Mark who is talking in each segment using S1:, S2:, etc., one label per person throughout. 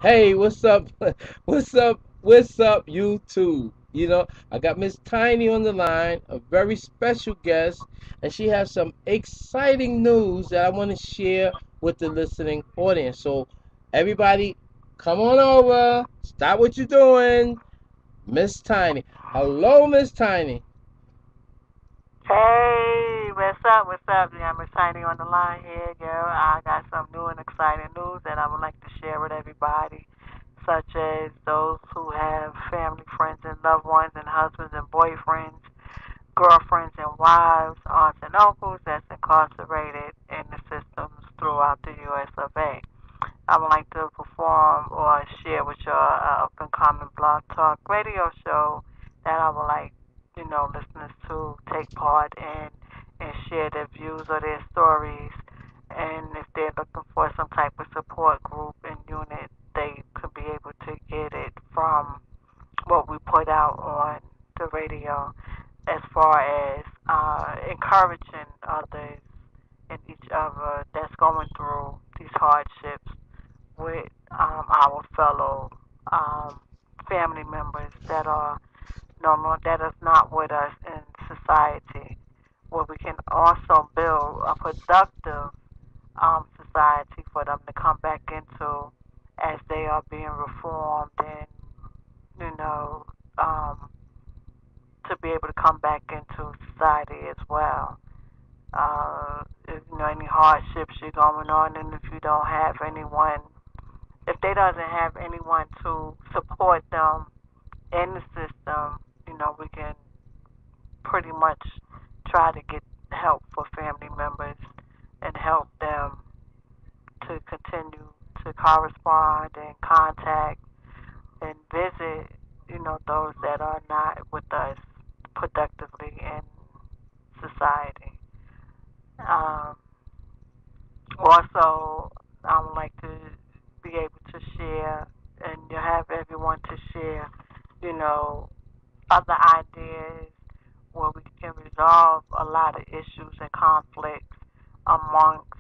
S1: Hey, what's up? What's up? What's up, YouTube? I got Miss Tiny on the line, a very special guest, and she has some exciting news that I want to share with the listening audience. So, everybody, come on over. Stop what you're doing. Miss Tiny. Hello, Miss Tiny.
S2: Hey, what's up? What's up? Yeah, I'm Tiny on the line here, girl. I got some new and exciting news that I would like to share with everybody, such as those who have family, friends, and loved ones, and husbands and boyfriends, girlfriends and wives, aunts and uncles that's incarcerated in the systems throughout the US of A. I would like to perform or share with you up and coming blog talk radio show that I would like, listeners to take part in and share their views or their stories. And if they're looking for some type of support group and unit, they could be able to get it from what we put out on the radio as far as encouraging others and each other that's going through these hardships with our fellow um, family members that are no more that is not with us in society, where we can also build a productive society for them to come back into as they are being reformed and you know um, to be able to come back into society as well. If you know any hardships you're going on, and if you don't have anyone, if they doesn't have anyone to support them in the system, we can pretty much try to get help for family members and help them to continue to correspond and contact and visit, those that are not with us productively in society. Um, Also, I would like to be able to share and you have everyone to share, you know, other ideas where we can resolve a lot of issues and conflicts amongst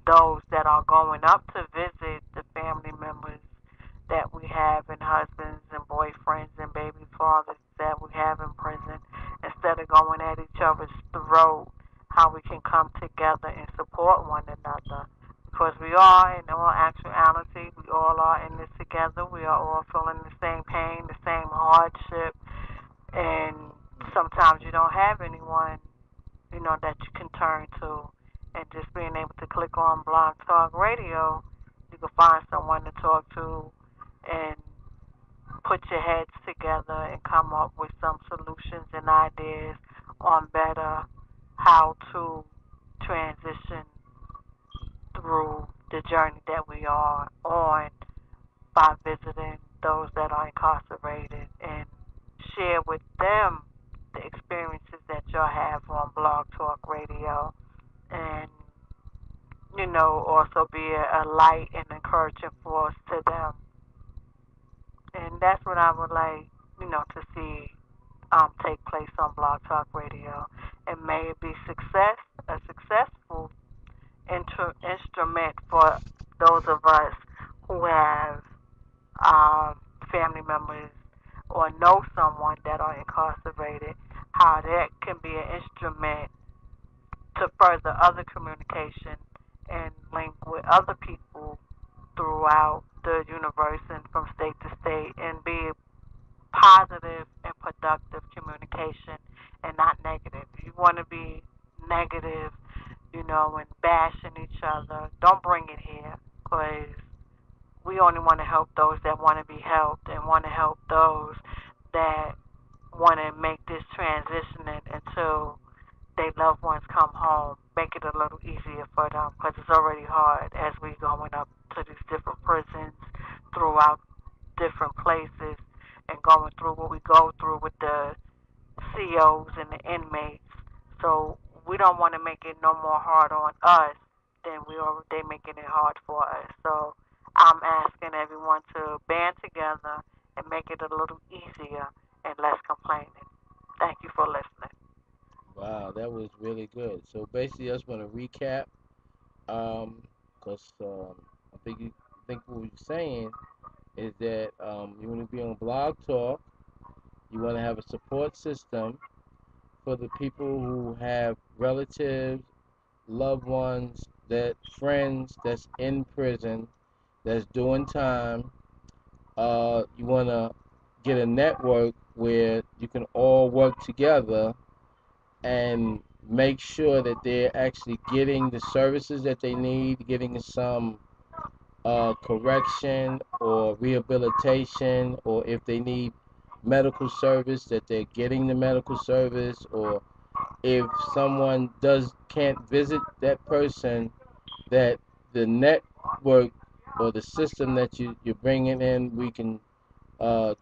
S2: those that are going up to visit the family members that we have and husbands and boyfriends and baby fathers that we have in prison instead of going at each other's throat, how we can come together and support one another. Because we are, in all actuality, we all are in this together. We are all feeling the same pain, the same hardship, and sometimes you don't have anyone, that you can turn to. And just being able to click on Blog Talk Radio, you can find someone to talk to and put your heads together and come up with some solutions and ideas on better how to transition through the journey that we are on by visiting those that are incarcerated and share with them the experiences that y'all have on Blog Talk Radio and also be a light and encouraging force to them. And that's what I would like, to see take place on Blog Talk Radio. And may it be a successful instrument for those of us who have um, family members or know someone that are incarcerated, how that can be an instrument to further other communication and link with other people throughout the universe and from state to state and be positive and productive communication and not negative. If you want to be negative, and bashing each other, don't bring it here because we only want to help those that want to be helped and want to help those that want to make this transition until their loved ones come home, make it a little easier for them because it's already hard as we going up to these different prisons throughout different places and going through what we go through with the COs and the inmates. So we don't want to make it no more hard on us than they making it hard for us. So I'm asking everyone to band together and make it a little easier and less complaining. Thank you for listening.
S1: Wow, that was really good. So basically, I just want to recap, because I think think what you're saying is that you want to be on Blog Talk. You want to have a support system for the people who have relatives, loved ones, that friends that's in prison, that's doing time. You want to get a network where you can all work together and make sure that they're actually getting the services that they need, getting some correction or rehabilitation, or if they need medical service, that they're getting the medical service, or if someone does can't visit that person, that the network or the system that you're bringing in, we can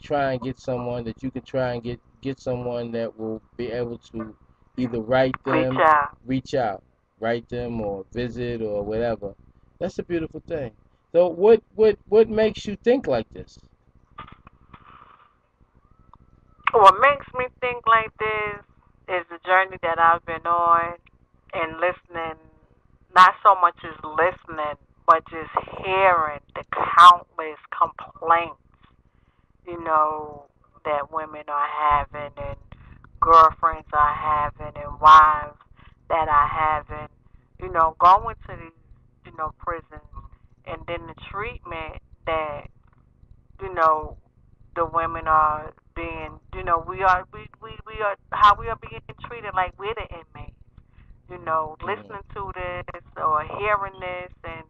S1: try and get someone that you can try and get someone that will be able to either write
S2: Reach
S1: them,
S2: out.
S1: reach out, write them, or visit or whatever. That's a beautiful thing. So what makes you think like this?
S2: What makes me think like this is the journey that I've been on and listening, not so much as listening, but just hearing the countless complaints, you know, that women are having and girlfriends are having and wives that are having, going to these, prisons and then the treatment that, you know, the women are being, we are, how we are being treated like we're the inmates,
S1: Hmm.
S2: listening to this or hearing this and,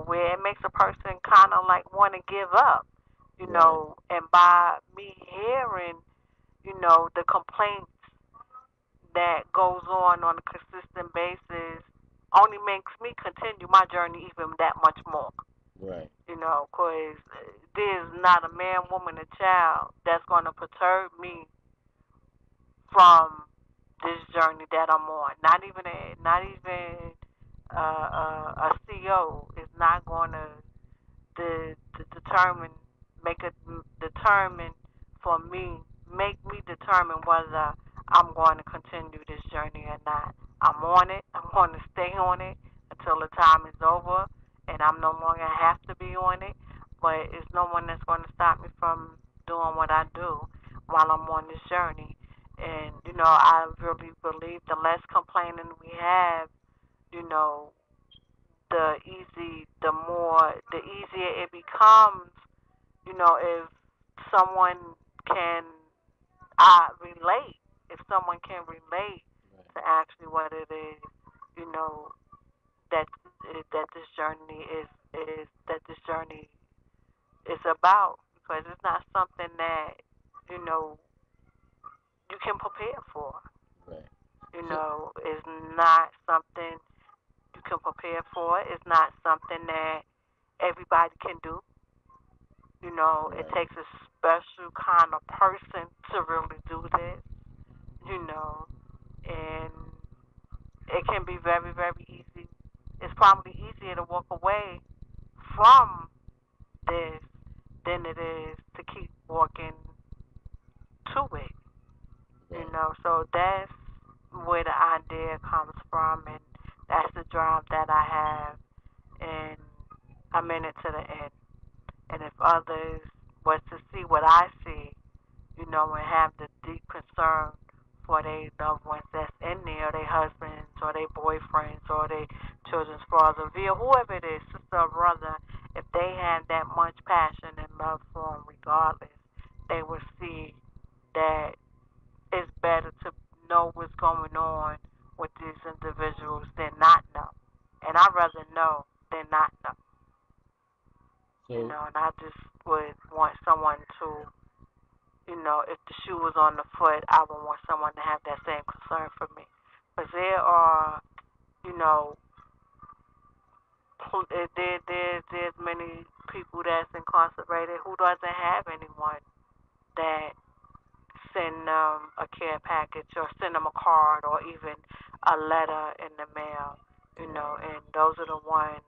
S2: where it makes a person kind of like want to give up,
S1: Right,
S2: and by me hearing, the complaints that goes on a consistent basis only makes me continue my journey even that much more,
S1: right,
S2: because there's not a man, woman, or child that's going to perturb me from this journey that I'm on. Not even a CO is not going to determine, make a determine for me, make me determine whether I'm going to continue this journey or not. I'm on it. I'm going to stay on it until the time is over, and I'm no longer have to be on it. But it's no one that's going to stop me from doing what I do while I'm on this journey. And I really believe the less complaining we have, you know, the easier it becomes, if someone can relate, if someone can relate
S1: right,
S2: to actually what it is, you know, that that this journey is that this journey is about, because it's not something that, you know, you can prepare for.
S1: right. So,
S2: It's not something you can prepare for. It's not something that everybody can do. It
S1: right,
S2: takes a special kind of person to really do this, and it can be very, very easy. It's probably easier to walk away from this than it is to keep walking to it,
S1: right.
S2: So that's where the idea comes from, and that's the drive that I have, and I'm in it to the end. And if others was to see what I see, and have the deep concern for their loved ones that's in there, their husbands or their boyfriends or their children's father, via whoever it is, sister or brother, if they have that much passion and love for them regardless, they will see that it's better to know what's going on with these individuals than not know. And I'd rather know than not know.
S1: So,
S2: And I just would want someone to, if the shoe was on the foot, I would want someone to have that same concern for me. Because there are, you know, there's many people that's incarcerated who doesn't have anyone that send them a care package or send them a card or even a letter in the mail,
S1: right.
S2: and those are the ones,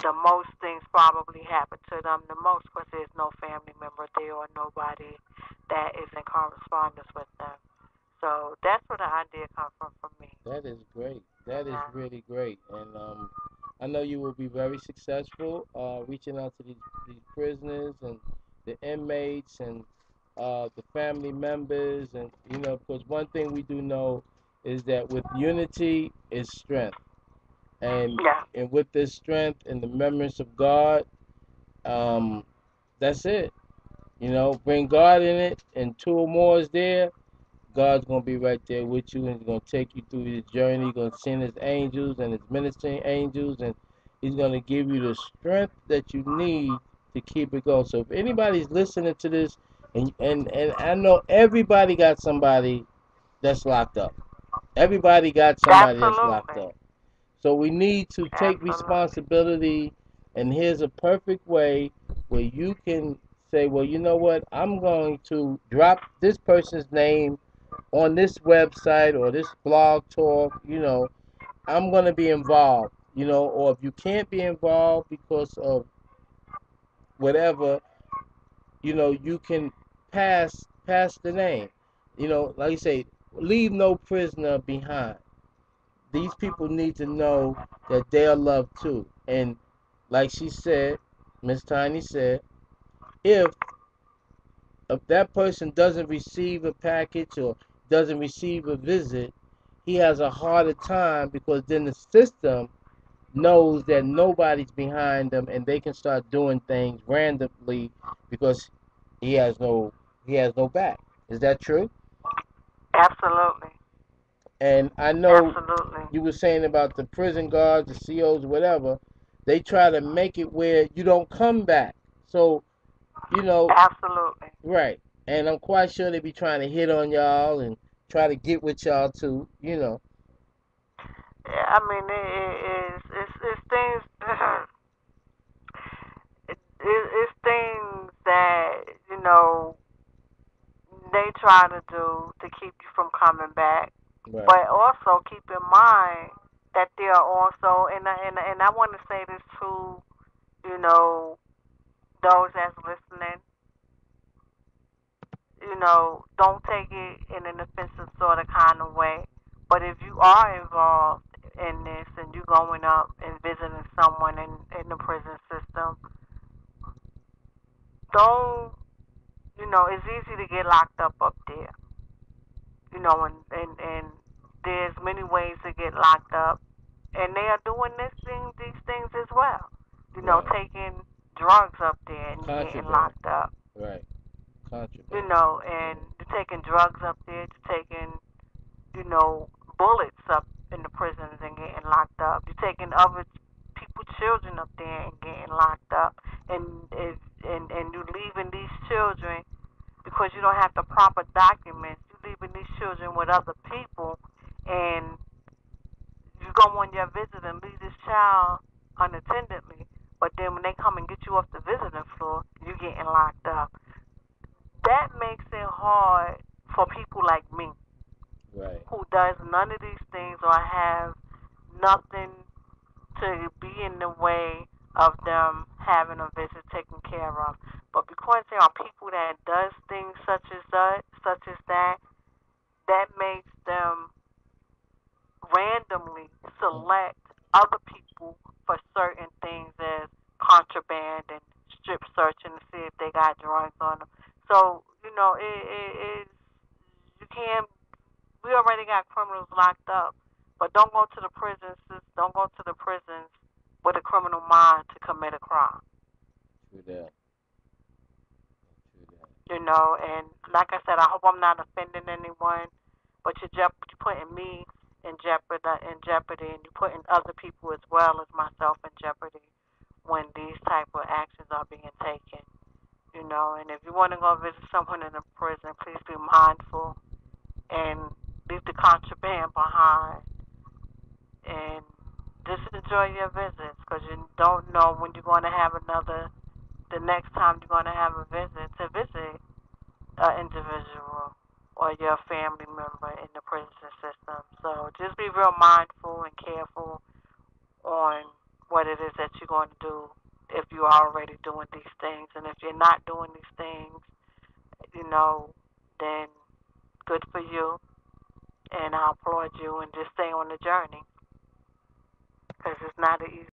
S2: the most things probably happen to them the most because there's no family member there or nobody that is in correspondence with them. So that's where the idea comes from for me.
S1: That is great. That is
S2: Yeah.
S1: really great. And I know you will be very successful reaching out to these prisoners and the inmates and the family members, and because one thing we do know is that with unity is strength, and
S2: Yeah,
S1: with this strength and the remembrance of God, um, that's it. Bring God in it, and two or more is there. God's gonna be right there with you, and He's gonna take you through this journey. He's gonna send His angels and His ministering angels, and He's gonna give you the strength that you need to keep it going. So if anybody's listening to this, and I know everybody got somebody that's locked up. Everybody got somebody that's locked
S2: absolutely,
S1: up. So we need to take
S2: absolutely,
S1: responsibility, and here's a perfect way where you can say, well, you know what? I'm going to drop this person's name on this website or this blog talk. I'm going to be involved. Or if you can't be involved because of whatever, you can pass the name. Like you say, leave no prisoner behind. These people need to know that they are loved too. And like she said, Miss Tiny said, if that person doesn't receive a package or doesn't receive a visit, he has a harder time, because then the system knows that nobody's behind them and they can start doing things randomly because he has no he has no back. Is that true?
S2: absolutely,
S1: And I know
S2: absolutely,
S1: you were saying about the prison guards, the COs, whatever. They try to make it where you don't come back. So, you know,
S2: absolutely.
S1: right. And I'm quite sure they be trying to hit on y'all and try to get with y'all too.
S2: Yeah, I mean, it's things. It's things that they try to do to keep you from coming back,
S1: Right.
S2: but also keep in mind that there are also, and I want to say this to you know those that's listening. Don't take it in an offensive sort of kind of way. But if you are involved in this and you going up and visiting someone in the prison system, don't, it's easy to get locked up there. And there's many ways to get locked up. And they are doing these things as well.
S1: Right.
S2: Taking drugs up there and you getting
S1: Contraband.
S2: locked up.
S1: Right. Contraband.
S2: And
S1: Right.
S2: you're taking drugs up there, you're taking bullets up in the prisons and getting locked up. You're taking other people, children up there and getting locked up. And if and you're leaving these children because you don't have the proper documents. You're leaving these children with other people, and you go on your visit and leave this child unattendedly. But then when they come and get you off the visiting floor, you're getting locked up. That makes it hard for people like me
S1: Right.
S2: who does none of these things or have nothing to be in the way of them having a visit taken care of. But because there are people that does things such as that, that makes them randomly select other people for certain things as contraband and strip searching to see if they got drugs on them. So it you can't. We already got criminals locked up, but don't go to the prisons. Don't go to the prisons with a criminal mind to commit a crime.
S1: True that. True that.
S2: And like I said, I hope I'm not offending anyone, but you're putting me in jeopardy, and you're putting other people as well as myself in jeopardy when these type of actions are being taken. And if you want to go visit someone in a prison, please be mindful and leave the contraband behind and just enjoy your visits because you don't know when you're going to have the next time you're going to have a visit to visit an individual or your family member in the prison system. So just be real mindful and careful on what it is that you're going to do if you are already doing these things. And if you're not doing these things, you know, then good for you. And I applaud you and just stay on the journey because it's not an easy